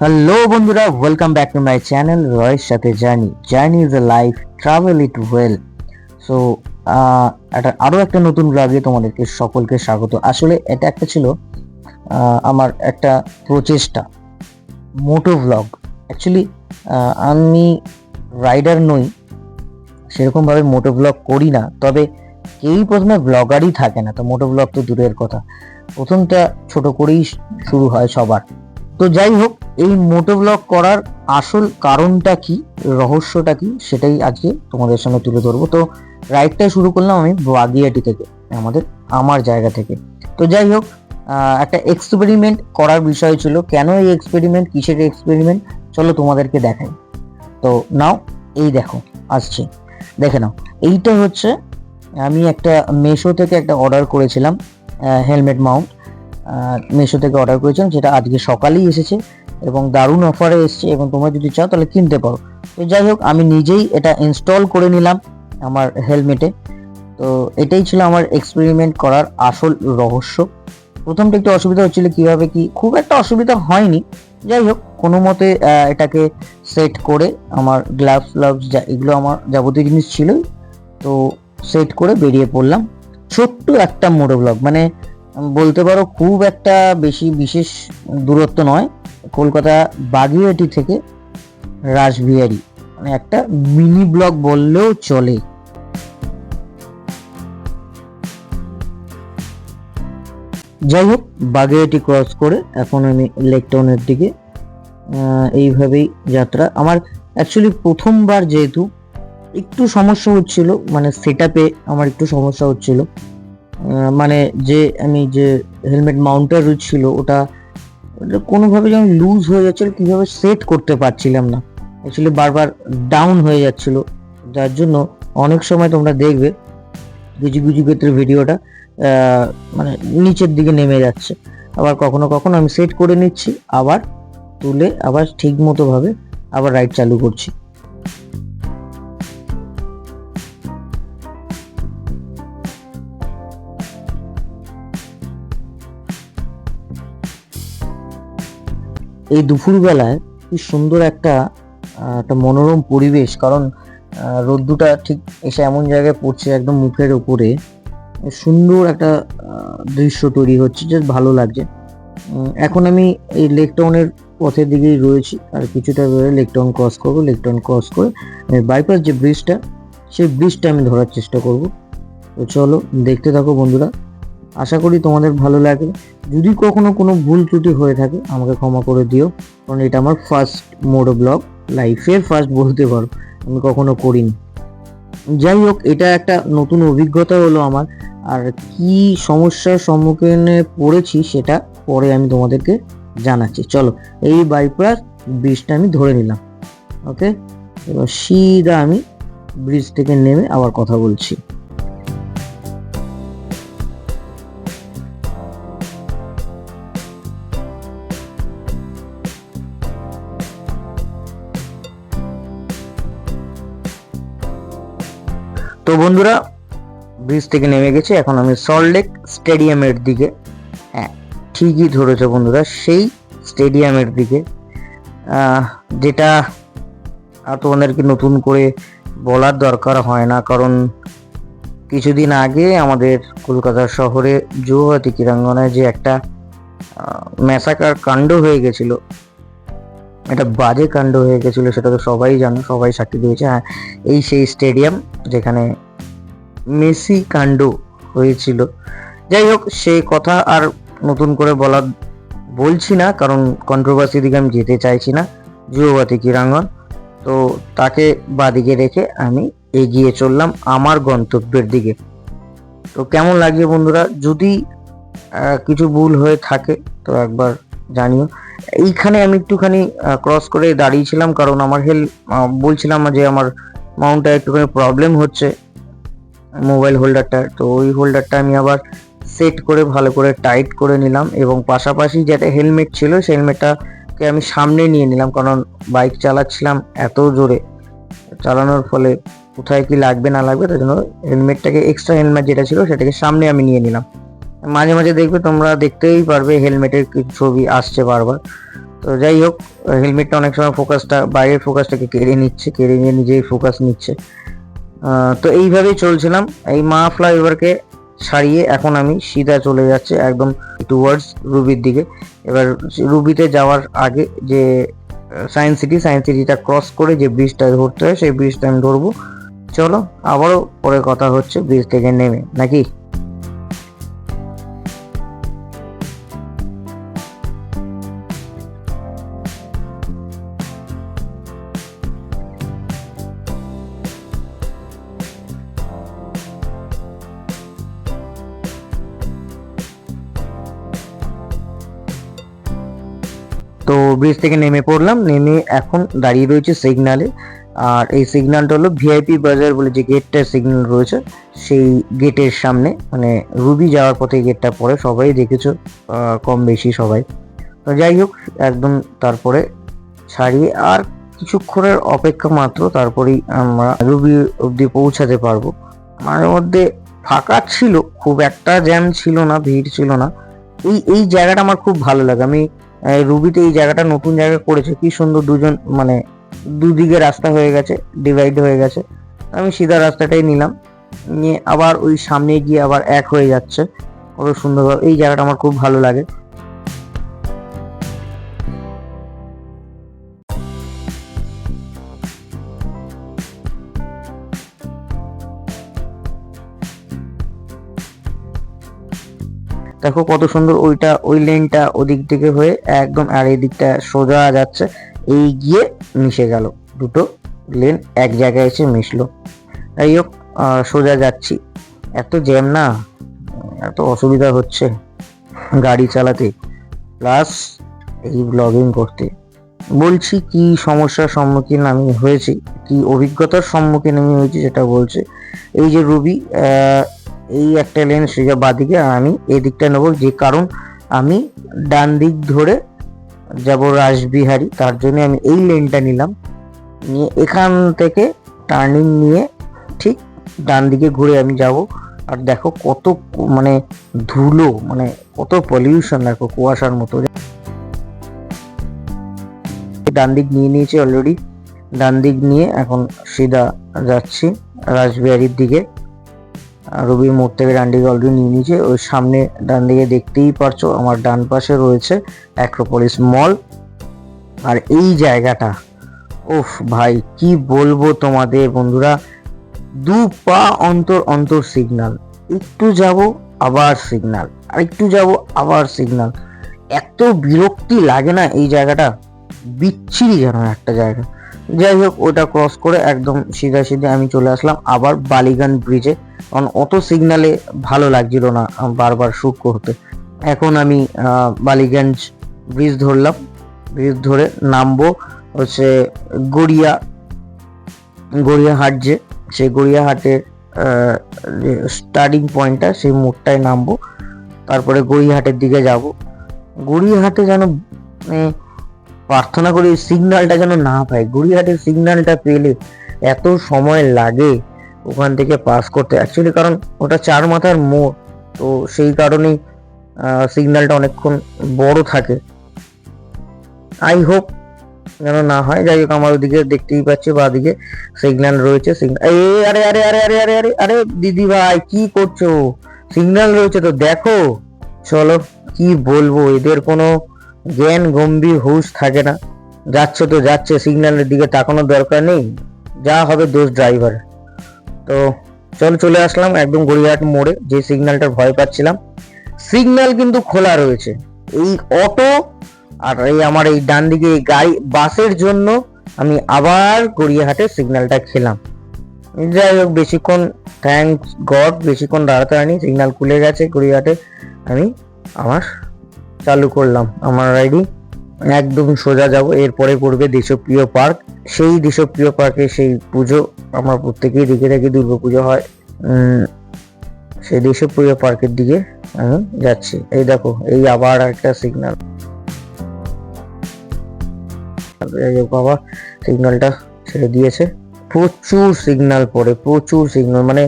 Hello বন্ধুরা, welcome back to my channel রয়ের সাথে journey. Journey is a life, travel it well. So আরও একটা নতুন ব্লগে তোমাদেরকে সকলকে স্বাগত। আসলে এটা একটা ছিল আমার একটা প্রচেষ্টা, মোটো ব্লগ। অ্যাকচুয়ালি আমি রাইডার নই, সেরকমভাবে মোটো ব্লগ করি না। তবে কেউই প্রথমে ব্লগারই থাকে না, তো মোটো ব্লগ তো দূরের কথা। প্রথমটা ছোট করেই শুরু হয় সবার। তো যাই হোক, এই মোটো ব্লগ করার আসল কারণটা কি, রহস্যটা কি, সেটাই আজকে তোমাদের সামনে তুলে ধরবো। তো রাইডটা শুরু করলাম আমি বাগিয়াটি থেকে, আমার জায়গা থেকে। তো যাই হোক, একটা এক্সপেরিমেন্ট করার বিষয় ছিল। কেন এই এক্সপেরিমেন্ট, কিসের এক্সপেরিমেন্ট, চলো তোমাদেরকে দেখাই। তো নাও, এই দেখো আসছে, দেখে নাও। এইটা হচ্ছে, আমি একটা মেশো থেকে একটা অর্ডার করেছিলাম, হেলমেট মাউন্ট। মেশো থেকে অর্ডার করেছিলাম, যেটা আজকে সকালেই এসেছে এবং দারুণ অফারে এসেছে, এবং তোমরা যদি চাও তাহলে কিনতে পারো। তো যাই হোক, আমি নিজেই এটা ইনস্টল করে নিলাম আমার হেলমেটে। তো এটাই ছিল আমার এক্সপেরিমেন্ট করার আসল রহস্য। প্রথমটা একটু অসুবিধা হচ্ছিল, কিভাবে কি, খুব একটা অসুবিধা হয়নি। যাই হোক, কোনো মতে এটাকে সেট করে, আমার গ্লাভস এগুলো আমার যাবতীয় জিনিস ছিলই, তো সেট করে বেরিয়ে পড়লাম। ছোট্ট একটা মোটো ব্লগ, মানে বলতে পারো খুব একটা বেশি বিশেষ দূরত্ব নয়, কলকাতা বাগুইআটি থেকে রাসবিহারী, মানে একটা মিনি ব্লগ বললেও চলে। যাই হোক, বাগুইআটি ক্রস করে এখন আমি লেক টাউনের দিকে, এইভাবেই যাত্রা আমার। অ্যাকচুয়ালি প্রথমবার যেহেতু একটু সমস্যা হচ্ছিল, মানে সেট আপে আমার একটু সমস্যা হচ্ছিল। মানে আমি যে হেলমেট মাউন্টার ছিল, ওটা কোনোভাবে যেমন লুজ হয়ে যাচ্ছিল, কিভাবে সেট করতে পারছিলাম না। অ্যাকচুয়ালি বারবার ডাউন হয়ে যাচ্ছিল, যার জন্য অনেক সময় তোমরা দেখবে কিছু কিছু ক্ষেত্রে ভিডিওটা মানে নিচের দিকে নেমে যাচ্ছে। আবার কখনো কখনো আমি সেট করে নিচ্ছি, আবার তুলে আবার ঠিক মতো ভাবে আবার রাইড চালু করছি। এই দুপুরবেলায় কি সুন্দর একটা মনোরম পরিবেশ, কারণ রোদ্দুটা ঠিক এসে এমন জায়গায় পড়ছে একদম মুখের উপরে, সুন্দর একটা দৃশ্য তৈরি হচ্ছে, যে ভালো লাগছে। এখন আমি এই লেক টাউনের পথের দিকেই রয়েছি, আর কিছুটা বেরোলে লেক টাউন ক্রস করবো। লেক টাউন ক্রস করে আমি বাইপাস যে ব্রিজটা, সেই ব্রিজটা আমি ধরার চেষ্টা করব। তো চলো দেখতে থাকো বন্ধুরা, আশা করি তোমাদের ভালো লাগে। যদি কখনো কোনো ভুল ত্রুটি হয়ে থাকে আমাকে ক্ষমা করে দিও, কারণ এটা আমার ফার্স্ট মোটো ব্লগ, লাইফের ফার্স্ট বলতে পারো, আমি কখনো করিনি। যাই হোক, এটা একটা নতুন অভিজ্ঞতা হলো আমার। আর কি সমস্যার সম্মুখীনে পড়েছি সেটা পরে আমি তোমাদেরকে জানাচ্ছি। চলো, এই বাইপাস ব্রিজটা আমি ধরে নিলাম। ওকে, এবার সিধা আমি ব্রিজ থেকে নেমে আবার কথা বলছি। তো বন্ধুরা, ব্রিজ থেকে নেমে গেছি, এখন আমি সল্টলেক স্টেডিয়ামের দিকে। হ্যাঁ, ঠিকই ধরেছে বন্ধুরা, সেই স্টেডিয়ামের দিকে, যেটা আর তোমাদেরকে নতুন করে বলার দরকার হয় না, কারণ কিছুদিন আগে আমাদের কলকাতা শহরে যুবভারতী ক্রীড়াঙ্গনে যে একটা ম্যাসাকার কাণ্ড হয়ে গেছিল, এটা বাজে কাণ্ড হয়ে গেছিল, সেটা তো সবাই জানো, সবাই সাক্ষী দিয়েছে। হ্যাঁ, এই সেই স্টেডিয়াম যেখানে মেসি কাণ্ড হয়েছিল। যাই হোক, সেই কথা আর নতুন করে বলছি না, কারণ কন্ট্রোভার্সি দিকে আমি যেতে চাইছি না। যুবভারতী ক্রীড়াঙ্গন, তো তাকে বাদিকে রেখে আমি এগিয়ে চললাম আমার গন্তব্যের দিকে। তো কেমন লাগছে বন্ধুরা, যদি কিছু ভুল হয়ে থাকে তো একবার জানিও। এইখানে আমি একটুখানি ক্রস করে দাঁড়িয়েছিলাম, কারণ আমার বলছিলাম যে আমার মাউন্টটা একটুখানি প্রবলেম হচ্ছে, মোবাইল হোল্ডারটা। তো ওই হোল্ডারটা আমি আবার সেট করে ভালো করে টাইট করে নিলাম, এবং পাশাপাশি যেটা হেলমেট ছিল সেই হেলমেটটাকে আমি সামনে নিয়ে নিলাম, কারণ বাইক চালাচ্ছিলাম এত জোরে, চালানোর ফলে কোথায় কি লাগবে না লাগবে, তার জন্য হেলমেটটাকে, এক্সট্রা হেলমেট যেটা ছিল সেটাকে সামনে আমি নিয়ে নিলাম। মাঝে মাঝে দেখবে, তোমরা দেখতেই পারবে হেলমেটের কিছু ছবি আসছে বারবার। তো যাই হোক, হেলমেটটা অনেক সময় ফোকাসটা, বাইরের ফোকাসটাকে কেড়ে নিচ্ছে, কেড়ে নিয়ে নিজেই ফোকাস নিচ্ছে। তো এইভাবেই চলছিলাম। এই মা ফ্লাইওভারকে ছাড়িয়ে এখন আমি সিধা চলে যাচ্ছে একদম টুয়ার্ডস রুবির দিকে। এবার রুবিতে যাওয়ার আগে যে সায়েন্স সিটিটা ক্রস করে যে ব্রিজটা ধরতে হয়, সেই ব্রিজটা আমি ধরবো। চলো আবারও পরে কথা হচ্ছে ব্রিজ থেকে নেমে, নাকি? তো ব্রিজ থেকে নেমে পড়লাম, নেমে এখন দাঁড়িয়ে রয়েছে সিগনালে। আর এই সিগন্যালটা হলো ভিআইপি বাজার বলে যে গেটটার সিগন্যাল রয়েছে, সেই গেটের সামনে, মানে রুবি যাওয়ার পথে গেটটা পড়ে, সবাই দেখেছো কম বেশি সবাই। তো যাই হোক, একদম তারপরে ছাড়িয়ে আর কিছুক্ষণের অপেক্ষা মাত্র, তারপরেই আমরা রুবি অব্দি পৌঁছাতে পারবো। মাঝে মধ্যে ফাঁকা ছিল, খুব একটা জ্যাম ছিল না, ভিড় ছিল না। এই এই জায়গাটা আমার খুব ভালো লাগে। আমি রুবিতে এই জায়গাটা নতুন জায়গা করেছে, কি সুন্দর, দুজন মানে দুদিকে রাস্তা হয়ে গেছে, ডিভাইড হয়ে গেছে। আমি সিধা রাস্তাটাই নিলাম, নিয়ে আবার ওই সামনে গিয়ে আবার এক হয়ে যাচ্ছে কত সুন্দরভাবে। এই জায়গাটা আমার খুব ভালো লাগে। দেখো কত সুন্দর, ওইটা ওই লেনটা ওদিক থেকে হয়ে একদম, আর এই দিকটা সোজা যাচ্ছে, এই গিয়ে মিশে গেল, দুটো লেন এক জায়গায় এসে মিশলো। যাই হোক, সোজা যাচ্ছি। এত জ্যাম না, এত অসুবিধা হচ্ছে গাড়ি চালাতে, প্লাস এই ব্লগিং করতে। বলছি কি সমস্যার সম্মুখীন আমি হয়েছি, কি অভিজ্ঞতার সম্মুখীন আমি হয়েছি সেটা বলছি। এই যে রুবি, এই একটা লেন সোজা বাদিকে, আর আমি এই দিকটা নেবো, যে কারণ আমি ডান দিক ধরে যাব রাসবিহারী, তার জন্য আমি এই লেনটা নিলাম। নিয়ে এখান থেকে টার্নিং নিয়ে ঠিক ডান দিকে ঘুরে আমি যাব। আর দেখো কত মানে ধুলো, মানে কত পলিউশন, দেখো কুয়াশার মতো। ডান দিক নিয়ে নিয়েছি অলরেডি, ডান দিক নিয়ে এখন সিধা যাচ্ছি রাসবিহারীর দিকে। রবির মোড় থেকে ডান দিকে অলরেডি নিয়ে নিয়েছে। ওই সামনে ডান দিকে দেখতেই পারছো, আমার ডান পাশে রয়েছে অ্যাক্রোপলিস মল। আর এই জায়গাটা, ওফ ভাই কি বলবো তোমাদের বন্ধুরা, দু পা অন্তর অন্তর সিগন্যাল, একটু যাব আবার সিগন্যাল, আর একটু যাব আবার সিগন্যাল। এত বিরক্তি লাগে না এই জায়গাটা, বিচ্ছিরি যেন একটা জায়গা। যাই হোক, ওটা ক্রস করে একদম সিধা সিধে আমি চলে আসলাম আবার বালিগঞ্জ ব্রিজে, কারণ অত সিগনালে ভালো লাগছিল না বারবার শুট করতে। এখন আমি বালিগঞ্জ ব্রিজ ধরলাম, ব্রিজ ধরে নামবো হচ্ছে গড়িয়াহাট, যে সেই গড়িয়াহাটের স্টার্টিং পয়েন্টটা, সেই মোড়টায় নামবো, তারপরে গড়িয়াহাটের দিকে যাব। গড়িয়াহাটে যেন প্রার্থনা করি সিগন্যালটা যেন না পাই, গড়িয়াহাটের সিগন্যালটা পেলে এত সময় লাগে ওখান থেকে পাস করতে, অ্যাকচুয়ালি কারণ ওটা চার মাথার মোড়, তো সেই কারণেই সিগন্যালটা অনেকক্ষণ বড় থাকে। আই হোপ যেন না হয়। যাই হোক, আমার ওদিকে দেখতেই পাচ্ছি বাদিকে সিগন্যাল রয়েছে। আরে আরে আরে আরে আরে আরে আরে দিদি ভাই কি করছো, সিগন্যাল রয়েছে তো দেখো। চলো, কি বলবো, এদের কোনো জ্ঞান গম্ভীর হুঁশ থাকে না, যাচ্ছে তো যাচ্ছে, সিগন্যালের দিকে তাকানোর দরকার নেই, যা হবে দোষ ড্রাইভার। তো চলে আসলাম একদম গড়িয়াহাট মোড়ে, যে সিগন্যালটার ভয় পাচ্ছিলাম। সিগন্যাল কিন্তু খোলা রয়েছে, এই অটো আর এই আমার এই ডান দিকে গাড়ি বাসের জন্য আমি আবার গড়িয়াহাটের সিগন্যালটা খেলাম। যাই হোক, বেশিক্ষণ থ্যাঙ্কস গড বেশিক্ষণ দাঁড়াতে হয়নি, সিগন্যাল খুলে গেছে গড়িয়াহাটে। আমি আমার চালু করলাম আমার রাইডিং, একদম সোজা যাব। এরপরে পড়বে দেশপ্রিয় পার্ক, সেই দেশপ্রিয় পার্কে সেই পুজো আমরা প্রত্যেকেই দেখে থাকি, দুর্গা পুজো হয়, সেই দেশপ্রিয় পার্কের দিকে আমি যাচ্ছি। এই দেখো, এই আবার একটা সিগন্যাল, বাবা সিগন্যালটা ছেড়ে দিয়েছে। প্রচুর সিগন্যাল পড়ে, প্রচুর সিগন্যাল, মানে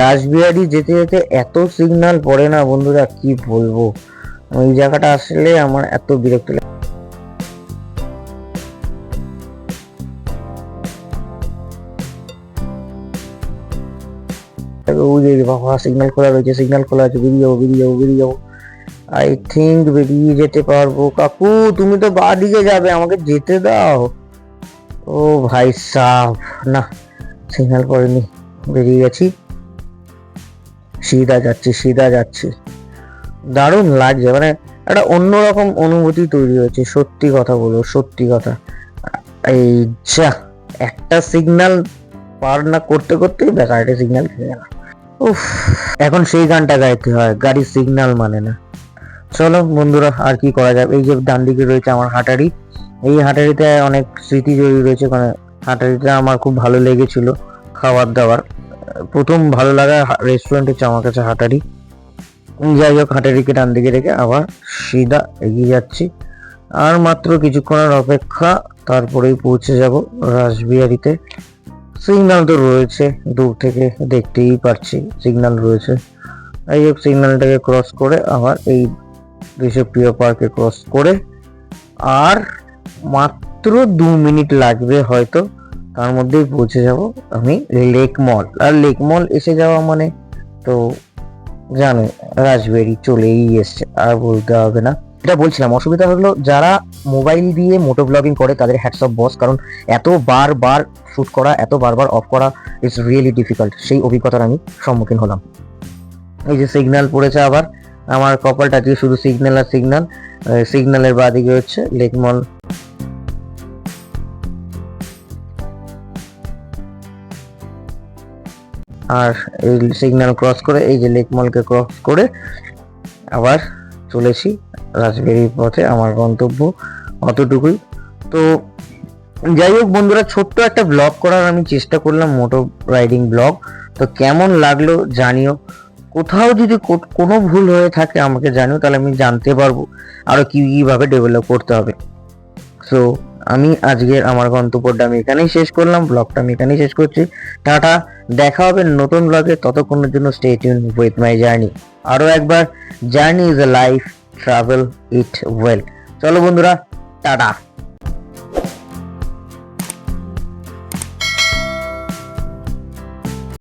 রাসবিহারী যেতে যেতে এত সিগন্যাল পড়ে না বন্ধুরা, কি বলবো। ওই জায়গাটা আসলে আমার এত বিরক্ত লাগে। ওই যে বাবা সিগন্যাল খোলা রয়েছে, সিগন্যাল খোলা আছে, বেরিয়ে যাবো বেরিয়ে যাবো বেরিয়ে যাবো। আই থিঙ্ক বেরিয়ে যেতে পারবো। কাকু তুমি তো বাঁ দিকে যাবে, আমাকে যেতে দাও। ও ভাই সাহ, না সিগন্যাল পড়েনি, বেরিয়ে গেছি, সিধা যাচ্ছি সিধা যাচ্ছি। দারুণ লাগছে, মানে একটা অন্যরকম অনুভূতি তৈরি হয়েছে, সত্যি কথা বলবো, সত্যি কথা। এই যা একটা সিগন্যাল পার না করতে করতে ব্যাকারটা সিগন্যাল খেয়ে গেল। উফ, এখন সেই গানটা গাইতে হয়, গাড়ির সিগন্যাল মানে না। চলো বন্ধুরা, আর কি করা যাবে। এই যে ডান দিকে রয়েছে আমার হাটারি, এই হাটারিতে অনেক স্মৃতি জড়িয়ে রয়েছে, মানে হাটারিটা আমার খুব ভালো লেগেছিল। খাবার দাবার প্রথম ভালো লাগা রেস্টুরেন্ট হচ্ছে আমার কাছে হাটারি। যাই হোক, হাটারিকে ডান দিকে রেখে আবার সিধা এগিয়ে যাচ্ছি। আর মাত্র কিছুক্ষণের অপেক্ষা, তারপরেই পৌঁছে যাব রাসবিহারীতে। সিগন্যাল তো রয়েছে, দূর থেকে দেখতেই পাচ্ছি সিগন্যাল রয়েছে। যাই হোক, সিগন্যালটাকে ক্রস করে আবার এই দেশপ্রিয় পার্কে ক্রস করে আর মাত্র 2 মিনিট লাগবে হয়তো, তার মধ্যেই পৌঁছে যাব আমি লেক মল। আর লেক মল এসে যাওয়া মানে তো জানো, রাসবেরি চলেই এসছে, আর বলতে হবে না। এটা বলছিলাম, অসুবিধা হলো যারা মোবাইল দিয়ে মোটো ব্লগিং করে তাদের হ্যাটস অফ বস, কারণ এত বারবার শুট করা, এত বারবার অফ করা ইটস রিয়েলি ডিফিকাল্ট। সেই অভিজ্ঞতার আমি সম্মুখীন হলাম। এই যে সিগন্যাল পড়েছে আবার, আমার কপালটা দিয়ে শুধু সিগন্যাল আর সিগন্যাল। সিগন্যালের বাদিকে হচ্ছে লেক মল। আর এই সিগন্যাল ক্রস করে এই যে লেক মলকে ক্রস করে আবার চলেছি রাসবেরির পথে, আমার গন্তব্য অতটুকুই। তো যাই হোক বন্ধুরা, ছোট্ট একটা ব্লগ করার আমি চেষ্টা করলাম, মোটো রাইডিং ব্লগ। তো কেমন লাগলো জানিও, কোথাও যদি কোনো ভুল হয়ে থাকে আমাকে জানিও, তাহলে আমি জানতে পারবো আরো কিভাবে ডেভেলপ করতে হবে। সো আমি আজকের আমার গন্তব্যটা আমি এখানেই শেষ করলাম, ব্লগটা আমি এখানেই শেষ করছি। টাটা, দেখা হবে নতুন ব্লগে, ততক্ষণের জন্য stay tune with my journey. আরো একবার, journey is a life, travel it well. চলো বন্ধুরা, টাটা।